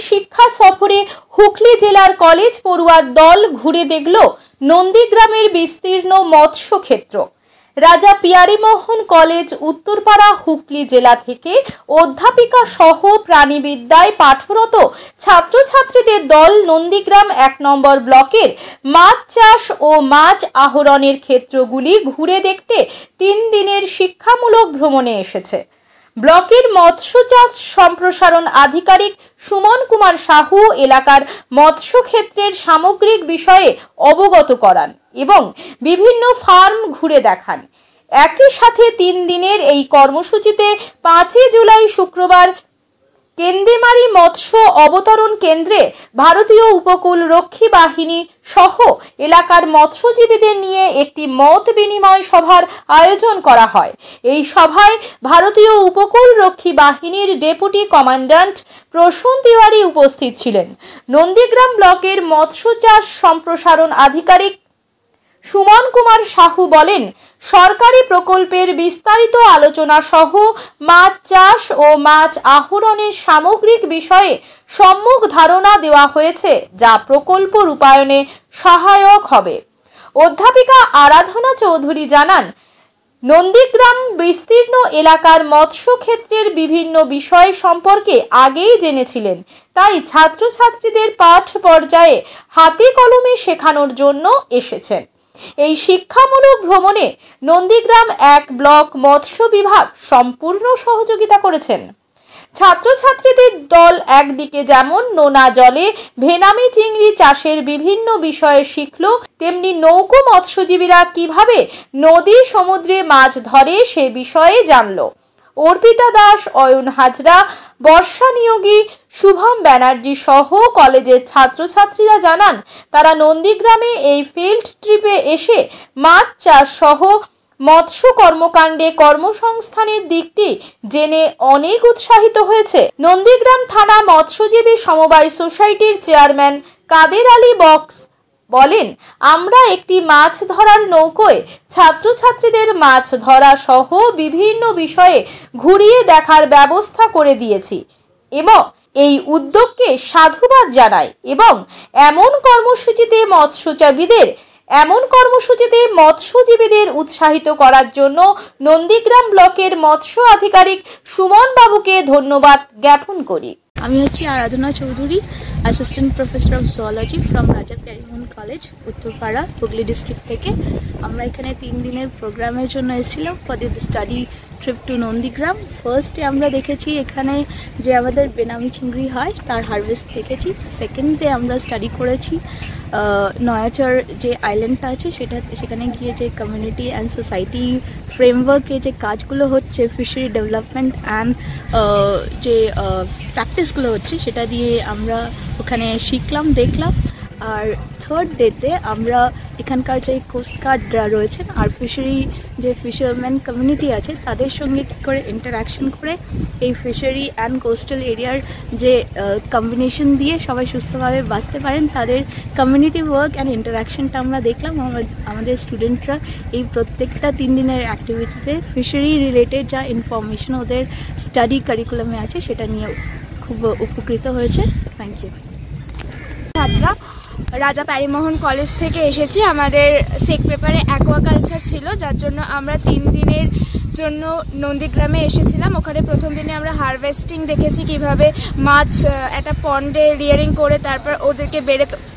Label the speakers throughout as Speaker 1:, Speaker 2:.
Speaker 1: শিক্ষা সফরে হুগলি জেলার কলেজ পড়ুয়ার দল ঘুরে দেখল নন্দীগ্রামের বিস্তীর্ণ মৎস্য ক্ষেত্র। রাজা পিয়ারীমোহন কলেজ উত্তরপাড়া হুগলি জেলা থেকে অধ্যাপিকা সহ প্রাণীবিদ্যায় পাঠরত ছাত্রছাত্রীদের দল নন্দীগ্রাম ১ নম্বর ব্লকের মাছ চাষ ও মাছ আহরণের ক্ষেত্রগুলি ঘুরে দেখতে ৩ দিনের শিক্ষামূলক ভ্রমণে এসেছে। ব্লকের মৎস্য চাষ সম্প্রসারণ আধিকারিক সুমন কুমার সাহু এলাকার মৎস্য ক্ষেত্রের সামগ্রিক বিষয়ে অবগত করান এবং বিভিন্ন ফার্ম ঘুরে দেখান। একই সাথে ৩ দিনের এই কর্মসূচিতে ৫ জুলাই শুক্রবার কেন্দেমারি মৎস্য অবতরণ কেন্দ্রে ভারতীয় উপকূল রক্ষী বাহিনী সহ এলাকার মৎস্যজীবীদের নিয়ে একটি মত বিনিময় সভার আয়োজন করা হয়। এই সভায় ভারতীয় উপকূল রক্ষী বাহিনীর ডেপুটি কমান্ড্যান্ট প্রসূন তিওয়ারি উপস্থিত ছিলেন। নন্দীগ্রাম ব্লকের মৎস্য চাষ সম্প্রসারণ আধিকারিক সুমন কুমার সাহু বলেন, সরকারি প্রকল্পের বিস্তারিত আলোচনা সহ মাছ চাষ ও মাছ আহরণের সামগ্রিক বিষয়ে সম্যক ধারণা দেওয়া হয়েছে, যা প্রকল্প রূপায়ণে সহায়ক হবে। অধ্যাপিকা আরাধনা চৌধুরী জানান, নন্দীগ্রাম বিস্তীর্ণ এলাকার মৎস্য ক্ষেত্রের বিভিন্ন বিষয় সম্পর্কে আগেই জেনেছিলেন, তাই ছাত্রছাত্রীদের পাঠ পর্যায়ে হাতে কলমে শেখানোর জন্য এসেছেন। এই শিক্ষামূলক ভ্রমণে নন্দীগ্রাম ১ ব্লক মৎস্য বিভাগ সম্পূর্ণ সহযোগিতা করেছেন। ছাত্রছাত্রীদের দল একদিকে যেমন নোনা জলে ভেনামি চিংড়ি চাষের বিভিন্ন বিষয়ে শিখল, তেমনি নৌকো মৎস্যজীবীরা কিভাবে নদী সমুদ্রে মাছ ধরে সে বিষয়ে জানল। অর্পিতা দাস, অয়ন হাজরা, বর্ষা নিয়োগী, শুভম ব্যানার্জি সহ কলেজের ছাত্রছাত্রীরা জানান, তারা নন্দীগ্রামে এই ফিল্ড ট্রিপে এসে মাছ চাষ সহ মৎস্য কর্মকাণ্ডে কর্মসংস্থানের দিকটি জেনে অনেক উৎসাহিত হয়েছে। নন্দীগ্রাম থানা মৎস্যজীবী সমবায় সোসাইটির চেয়ারম্যান কাদের আলী বক্স বলেন, আমরা একটি মাছ ধরার নৌকোয় ছাত্রছাত্রীদের মাছ ধরা সহ বিভিন্ন বিষয়ে ঘুরিয়ে দেখার ব্যবস্থা করে দিয়েছি এবং এই উদ্যোগকে সাধুবাদ জানাই এবং এমন মৎস্যজীবীদের উৎসাহিত করার জন্য নন্দীগ্রাম ব্লকের মৎস্য আধিকারিক সুমন বাবুকে ধন্যবাদ জ্ঞাপন করি।
Speaker 2: আমি হচ্ছি Aradhana Chowdhury, assistant professor of zoology from Raja Pyarimohan college Uttarpara Hooghly district থেকে। আমরা এখানে ৩ দিনের প্রোগ্রামের জন্য এসেছিলাম for the study trip to Nandigram. ফার্স্টে আমরা দেখেছি এখানে যে আমাদের বেনামি চিংড়ি হয় তার হারভেস্ট দেখেছি। সেকেন্ডে আমরা স্টাডি করেছি নয়াচর যে আইল্যান্ডটা আছে সেখানে গিয়ে যে কমিউনিটি অ্যান্ড সোসাইটি ফ্রেমওয়ার্কে যে কাজগুলো হচ্ছে, ফিশারি ডেভেলপমেন্ট অ্যান্ড যে প্র্যাকটিসগুলো হচ্ছে সেটা দিয়ে আমরা ওখানে শিখলাম, দেখলাম। আর থার্ড ডেতে আমরা এখানকার যে কোস্টগার্ডরা রয়েছেন আর ফিশারি যে ফিশারম্যান কমিউনিটি আছে তাদের সঙ্গে কী করে ইন্টারাকশন করে এই ফিশারি অ্যান্ড কোস্টাল এরিয়ার যে কম্বিনেশন দিয়ে সবাই সুস্থভাবে বাঁচতে পারেন, তাদের কমিউনিটি ওয়ার্ক অ্যান্ড ইন্টারাকশনটা আমরা দেখলাম। আমাদের স্টুডেন্টরা এই প্রত্যেকটা 3 দিনের অ্যাক্টিভিটিতে ফিশারি রিলেটেড যা ইনফরমেশন ওদের স্টাডি কারিকুলামে আছে সেটা নিয়ে খুব উপকৃত হয়েছে। Thank you.
Speaker 3: ছাত্রা রাজা পিয়ারীমোহন কলেজ থেকে এসেছি। আমাদের সেক পেপারে অ্যাকোয়াকালচার ছিল, যার জন্য আমরা 3 দিনের জন্য নন্দীগ্রামে এসেছিলাম। ওখানে প্রথম দিনে আমরা হারভেস্টিং দেখেছি, কিভাবে মাছ একটা পন্ডে রিয়ারিং করে তারপর ওদেরকে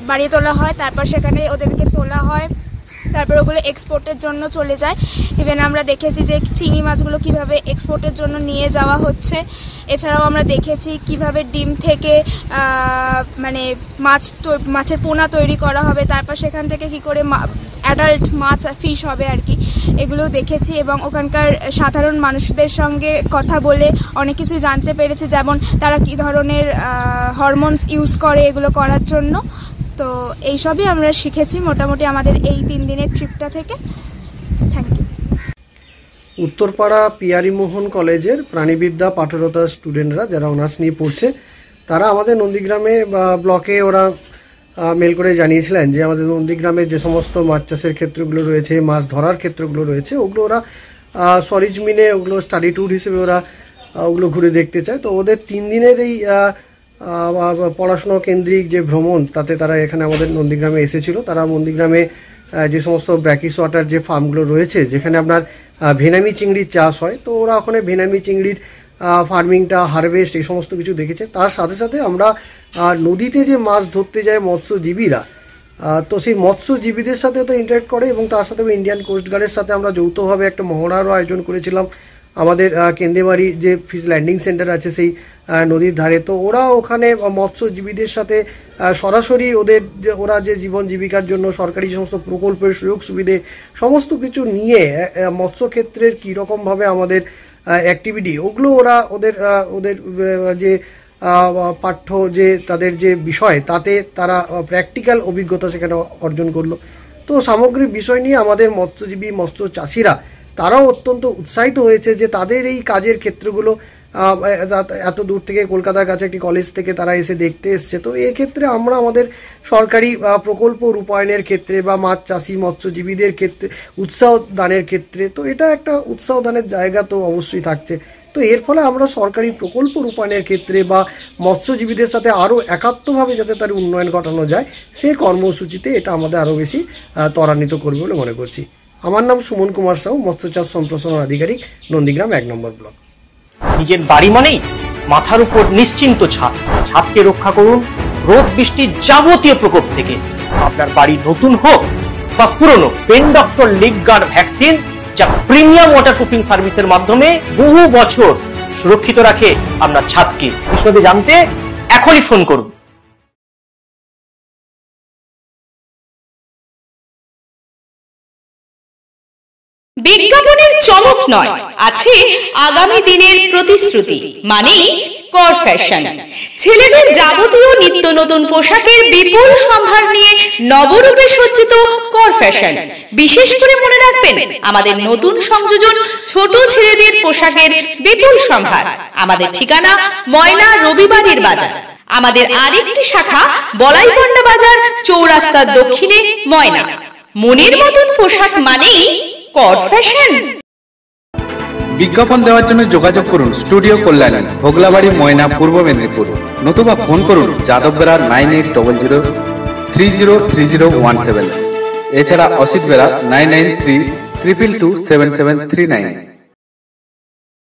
Speaker 3: বাড়িয়ে তোলা হয়, তারপর সেখানে ওদেরকে তোলা হয়, তারপর ওগুলো এক্সপোর্টের জন্য চলে যায়। ইভেন আমরা দেখেছি যে চিংড়ি মাছগুলো কিভাবে এক্সপোর্টের জন্য নিয়ে যাওয়া হচ্ছে। এছাড়াও আমরা দেখেছি কিভাবে ডিম থেকে মানে মাছের পোনা তৈরি করা হবে, তারপর সেখান থেকে কি করে অ্যাডাল্ট মাছ ফিশ হবে আর কি, এগুলো দেখেছি। এবং ওখানকার সাধারণ মানুষদের সঙ্গে কথা বলে অনেক কিছুই জানতে পেরেছি, যেমন তারা কী ধরনের হরমোনস ইউজ করে এগুলো করার জন্য। তো এইসবই আমরা শিখেছি মোটামুটি আমাদের এই 3 দিনের ট্রিপটা থেকে। Thank you.
Speaker 4: উত্তরপাড়া পিয়ারীমোহন কলেজের প্রাণীবিদ্যা পাঠরত স্টুডেন্টরা যারা অনার্স নিয়ে পড়ছে, তারা আমাদের নন্দীগ্রামে বা ব্লকে ওরা মেল করে জানিয়েছিলেন যে আমাদের নন্দীগ্রামে যে সমস্ত মাছ চাষের ক্ষেত্রগুলো রয়েছে, মাছ ধরার ক্ষেত্রগুলো রয়েছে, ওগুলো ওরা সরিজমিনে ওগুলো স্টাডি ট্যুর হিসেবে ওরা ওগুলো ঘুরে দেখতে চায়। তো ওদের 3 দিনের এই পড়াশুনো কেন্দ্রিক যে ভ্রমণ, তাতে তারা এখানে আমাদের নন্দীগ্রামে এসেছিল। তারা নন্দীগ্রামে যে সমস্ত ব্র্যাকিস ওয়াটার যে ফার্মগুলো রয়েছে, যেখানে আপনার ভেনামি চিংড়ির চাষ হয়, তো ওরা ওখানে ভেনামি চিংড়ির ফার্মিংটা, হারভেস্ট, এই সমস্ত কিছু দেখেছে। তার সাথে সাথে আমরা নদীতে যে মাছ ধরতে যায় মৎস্যজীবীরা, তো সেই মৎস্যজীবীদের সাথে তো ইন্টারেক্ট করে, এবং তার সাথে ইন্ডিয়ান কোস্টগার্ডের সাথে আমরা যৌথভাবে একটা মহড়ারও আয়োজন করেছিলাম আমাদের কেন্দেমারি যে ফিশ ল্যান্ডিং সেন্টার আছে সেই নদীর ধারে। তো ওরা ওখানে মৎস্যজীবীদের সাথে সরাসরি ওরা যে জীবন জীবিকার জন্য সরকারি সমস্ত প্রকল্পের সুযোগ সুবিধে সমস্ত কিছু নিয়ে মৎস্যক্ষেত্রের কীরকমভাবে আমাদের অ্যাক্টিভিটি, ওগুলো ওরা ওদের যে পাঠ্য যে তাদের যে বিষয়, তাতে তারা প্র্যাকটিক্যাল অভিজ্ঞতা সেখানে অর্জন করলো। তো সামগ্রিক বিষয় নিয়ে আমাদের মৎস্যজীবী মৎস্য চাষিরা তারাও অত্যন্ত উৎসাহিত হয়েছে যে তাদের এই কাজের ক্ষেত্রগুলো এত দূর থেকে, কলকাতার কাছে একটি কলেজ থেকে তারা এসে দেখতে এসছে। তো এক্ষেত্রে আমরা আমাদের সরকারি প্রকল্প রূপায়ণের ক্ষেত্রে বা মাছ চাষি মৎস্যজীবীদের ক্ষেত্রে উৎসাহ দানের ক্ষেত্রে, তো এটা একটা উৎসাহ দানের জায়গা তো অবশ্যই থাকছে। তো এর ফলে আমরা সরকারি প্রকল্প রূপায়ণের ক্ষেত্রে বা মৎস্যজীবীদের সাথে আরও একাত্মভাবে যাতে তার উন্নয়ন ঘটানো যায়, সে কর্মসূচিতে এটা আমাদের আরও বেশি ত্বরান্বিত করবে বলে মনে করছি। আমার নাম সুমন কুমার সাউ, মৎস্য চাষ সম্প্রসারণ আধিকারিক, নন্দীগ্রাম 1 নম্বর ব্লক।
Speaker 5: নিজের বাড়ি মানেই মাথার উপর নিশ্চিন্ত ছাদ। ছাদকে রক্ষা করুন রোদ বৃষ্টির যাবতীয় প্রকোপ থেকে। আপনার বাড়ি নতুন হোক বা পুরনো, পেন ডক্টর লিগ গার্ড ভ্যাকসিন, যা প্রিমিয়াম ওয়াটারপ্রুফিং সার্ভিসের মাধ্যমে বহু বছর সুরক্ষিত রাখে আপনার ছাদকে। বিশদে জানতে এখনই ফোন করুন।
Speaker 1: বিজ্ঞাপনের চমক নয়, আছে আগামী দিনের প্রতিশ্রুতি, মানে কর ফ্যাশন। ছেলেদের যাবতীয় নিত্য নতুন পোশাকের বিপুল সম্ভার নিয়ে নবরূপে সজ্জিত কর ফ্যাশন। বিশেষ করে মনে রাখবেন, আমাদের নতুন সংযোজন ছোট ছেলেদের পোশাকের বিপুল সম্ভার। আমাদের ঠিকানা ময়না রবিবারের বাজার। আমাদের আরেকটি শাখা বলাইপন্ডা বাজার, চৌরাস্তার দক্ষিণে ময়না। মনের মতন পোশাক মানেই কর ফ্যাশন।
Speaker 6: বিজ্ঞাপন দেওয়ার জন্য যোগাযোগ করুন স্টুডিও কল্যাণী, ভোগলাবাড়ি, ময়না, পূর্ব মেদিনীপুর। নতুবা ফোন করুন যাদববেড়া 9800303017। এছাড়া অসিত বেড়া 9932227739।